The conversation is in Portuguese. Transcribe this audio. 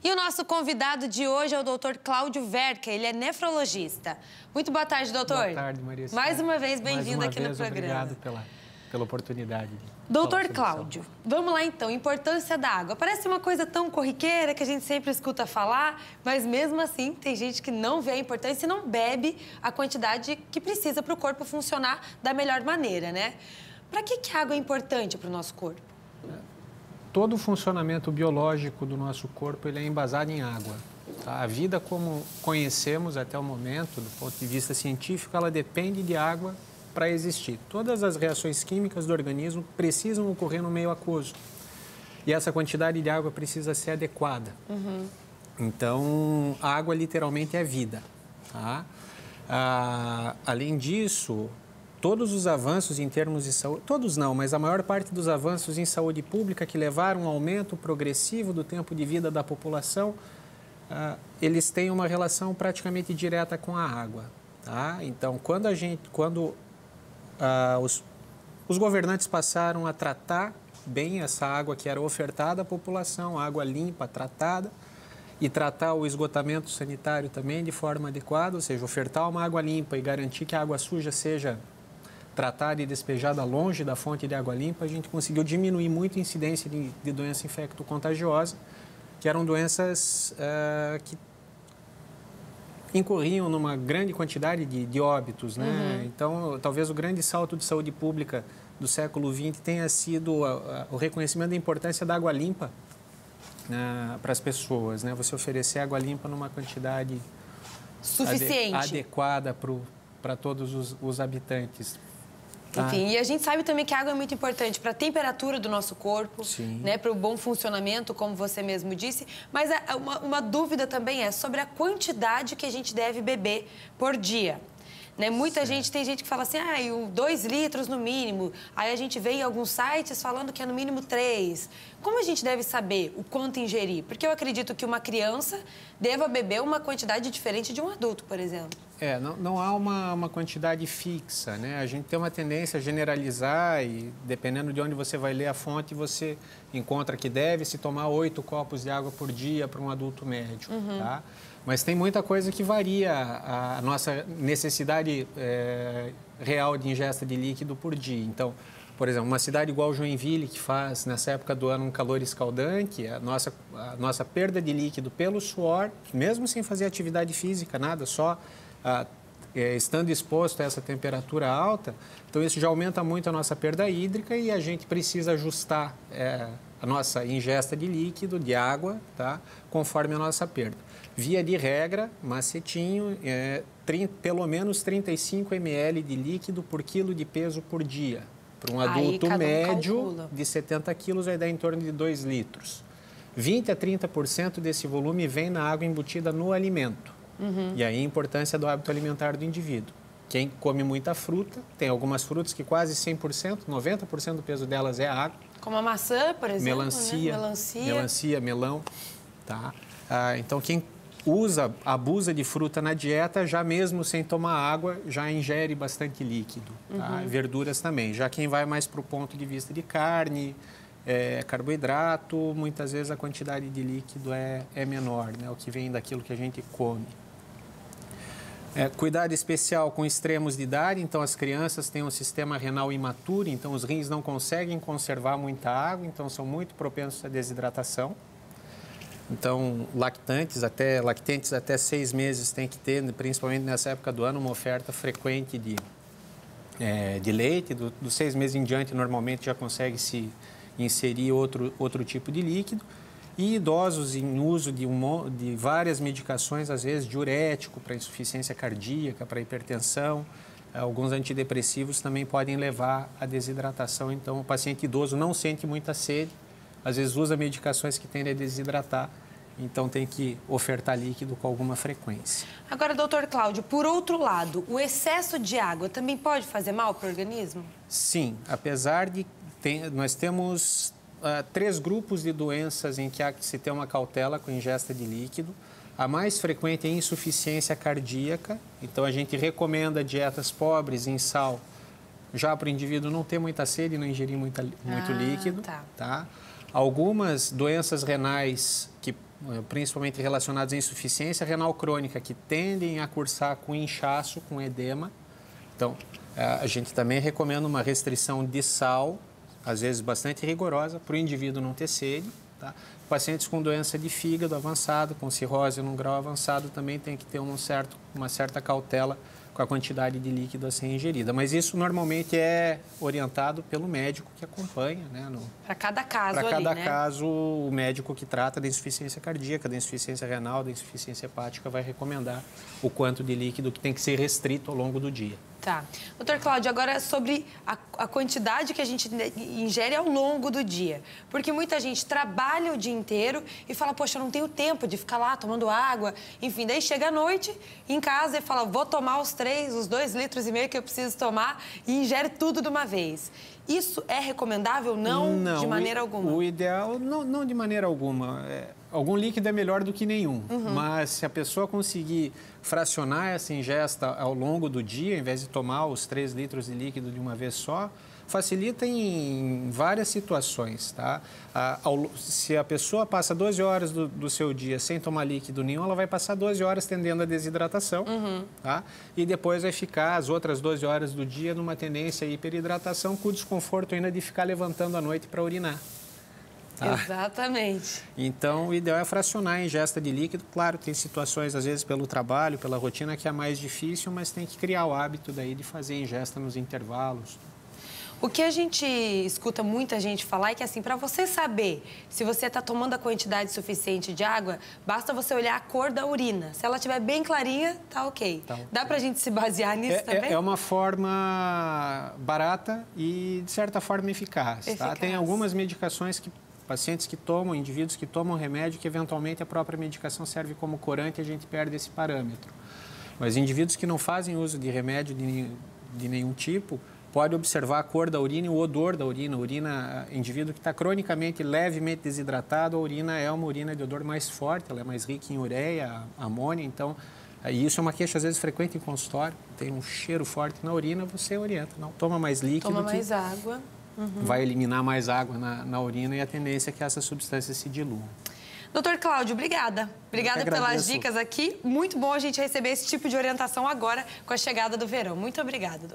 E o nosso convidado de hoje é o Dr. Cláudio Verca, ele é nefrologista. Muito boa tarde, doutor. Boa tarde, Maria. Mais uma vez, bem-vindo aqui no programa. Obrigado pela oportunidade. Doutor Cláudio, vamos lá então, importância da água. Parece uma coisa tão corriqueira que a gente sempre escuta falar, mas mesmo assim tem gente que não vê a importância e não bebe a quantidade que precisa para o corpo funcionar da melhor maneira, né? Para que a água é importante para o nosso corpo? Todo o funcionamento biológico do nosso corpo ele é embasado em água. Tá? A vida como conhecemos até o momento, do ponto de vista científico, ela depende de água para existir. Todas as reações químicas do organismo precisam ocorrer no meio aquoso. E essa quantidade de água precisa ser adequada. Então, a água literalmente é vida. Tá? Além disso, todos os avanços em termos de saúde, todos não, mas a maior parte dos avanços em saúde pública que levaram a um aumento progressivo do tempo de vida da população, eles têm uma relação praticamente direta com a água. Tá? Então, quando os governantes passaram a tratar bem essa água que era ofertada à população, água limpa, tratada, e tratar o esgotamento sanitário também de forma adequada, ou seja, ofertar uma água limpa e garantir que a água suja seja tratada e despejada longe da fonte de água limpa, a gente conseguiu diminuir muito a incidência de doença infecto-contagiosa, que eram doenças que incorriam numa grande quantidade de óbitos, né? Então, talvez o grande salto de saúde pública do século XX tenha sido o reconhecimento da importância da água limpa para as pessoas, né? Você oferecer água limpa numa quantidade suficiente, adequada para todos os habitantes. Enfim, e a gente sabe também que a água é muito importante para a temperatura do nosso corpo, né, para o bom funcionamento, como você mesmo disse. Mas uma dúvida também é sobre a quantidade que a gente deve beber por dia. Né? Muita gente, tem gente que fala assim, 2 litros no mínimo. Aí a gente vê em alguns sites falando que é no mínimo 3. Como a gente deve saber o quanto ingerir? Porque eu acredito que uma criança deva beber uma quantidade diferente de um adulto, por exemplo. Não há uma quantidade fixa, né? A gente tem uma tendência a generalizar e, dependendo de onde você vai ler a fonte, você encontra que deve-se tomar 8 copos de água por dia para um adulto médio, tá? Mas tem muita coisa que varia a nossa necessidade real de ingesta de líquido por dia. Então, por exemplo, uma cidade igual Joinville, que faz, nessa época do ano, um calor escaldante, a nossa perda de líquido pelo suor, mesmo sem fazer atividade física, nada, só estando exposto a essa temperatura alta, então isso já aumenta muito a nossa perda hídrica e a gente precisa ajustar a nossa ingesta de líquido, de água, tá? Conforme a nossa perda. Via de regra, macetinho, pelo menos 35 ml de líquido por quilo de peso por dia. Para um adulto médio de 70 quilos vai dar em torno de 2 litros. 20 a 30% desse volume vem na água embutida no alimento. E aí a importância do hábito alimentar do indivíduo. Quem come muita fruta, tem algumas frutas que quase 100%, 90% do peso delas é água. Como a maçã, por exemplo, melancia, melão. Tá? Então, quem abusa de fruta na dieta, já mesmo sem tomar água, já ingere bastante líquido. Tá? Verduras também. Já quem vai mais para o ponto de vista de carne, carboidrato, muitas vezes a quantidade de líquido é menor, né? O que vem daquilo que a gente come. Cuidado especial com extremos de idade, então as crianças têm um sistema renal imaturo, então os rins não conseguem conservar muita água, então são muito propensos à desidratação. Então, lactentes até 6 meses tem que ter, principalmente nessa época do ano, uma oferta frequente de leite. Dos 6 meses em diante, normalmente já consegue se inserir outro tipo de líquido. E idosos em uso de várias medicações, às vezes diurético para insuficiência cardíaca, para hipertensão. Alguns antidepressivos também podem levar à desidratação. Então, o paciente idoso não sente muita sede, às vezes usa medicações que tendem a desidratar, então tem que ofertar líquido com alguma frequência. Agora, doutor Cláudio, por outro lado, o excesso de água também pode fazer mal para o organismo? Sim, apesar de nós temos 3 grupos de doenças em que há que se ter uma cautela com ingesta de líquido. A mais frequente é insuficiência cardíaca, então a gente recomenda dietas pobres em sal, já para o indivíduo não ter muita sede e não ingerir muito líquido. Tá? Algumas doenças renais, principalmente relacionadas à insuficiência renal crônica, que tendem a cursar com inchaço, com edema. Então, a gente também recomenda uma restrição de sal, às vezes bastante rigorosa, para o indivíduo não ter sede. Tá? Pacientes com doença de fígado avançado, com cirrose num grau avançado, também tem que ter uma certa cautela com a quantidade de líquido a ser ingerida. Mas isso normalmente é orientado pelo médico que acompanha, né? Para cada caso ali, Para cada né? caso, o médico que trata da insuficiência cardíaca, da insuficiência renal, da insuficiência hepática vai recomendar o quanto de líquido que tem que ser restrito ao longo do dia. Tá. Doutor Cláudio, agora sobre a quantidade que a gente ingere ao longo do dia. Porque muita gente trabalha o dia inteiro e fala, poxa, eu não tenho tempo de ficar lá tomando água. Enfim, daí chega à noite em casa e fala, vou tomar os 2,5 litros que eu preciso tomar e ingere tudo de uma vez. Isso é recomendável? Não, de maneira alguma? O ideal, não de maneira alguma. Algum líquido é melhor do que nenhum, mas se a pessoa conseguir fracionar essa ingesta ao longo do dia, em vez de tomar os 3 litros de líquido de uma vez só, facilita em várias situações, tá? Se a pessoa passa 12 horas do seu dia sem tomar líquido nenhum, ela vai passar 12 horas tendendo à desidratação, tá? E depois vai ficar as outras 12 horas do dia numa tendência à hiperidratação, com o desconforto ainda de ficar levantando à noite para urinar. Tá? Exatamente. Então, o ideal é fracionar a ingesta de líquido. Claro, tem situações, às vezes, pelo trabalho, pela rotina, que é mais difícil, mas tem que criar o hábito daí de fazer ingesta nos intervalos. O que a gente escuta muita gente falar é que, assim, para você saber se você está tomando a quantidade suficiente de água, basta você olhar a cor da urina. Se ela estiver bem clarinha, tá ok. Tá okay. Dá para a gente se basear nisso também? É uma forma barata e, de certa forma, eficaz. Tá? Tem algumas medicações que pacientes que tomam, indivíduos que tomam remédio, que eventualmente a própria medicação serve como corante e a gente perde esse parâmetro. Mas indivíduos que não fazem uso de remédio de nenhum tipo, pode observar a cor da urina e o odor da urina. Indivíduo que está cronicamente, levemente desidratado, a urina é uma urina de odor mais forte, ela é mais rica em ureia, amônia, então... E isso é uma queixa, às vezes, frequente em consultório. Tem um cheiro forte na urina, você orienta. Não, toma mais líquido. Toma mais água. Vai eliminar mais água na urina e a tendência é que essas substâncias se diluam. Doutor Cláudio, obrigada. Obrigada pelas dicas aqui. Muito bom a gente receber esse tipo de orientação agora com a chegada do verão. Muito obrigada, doutor.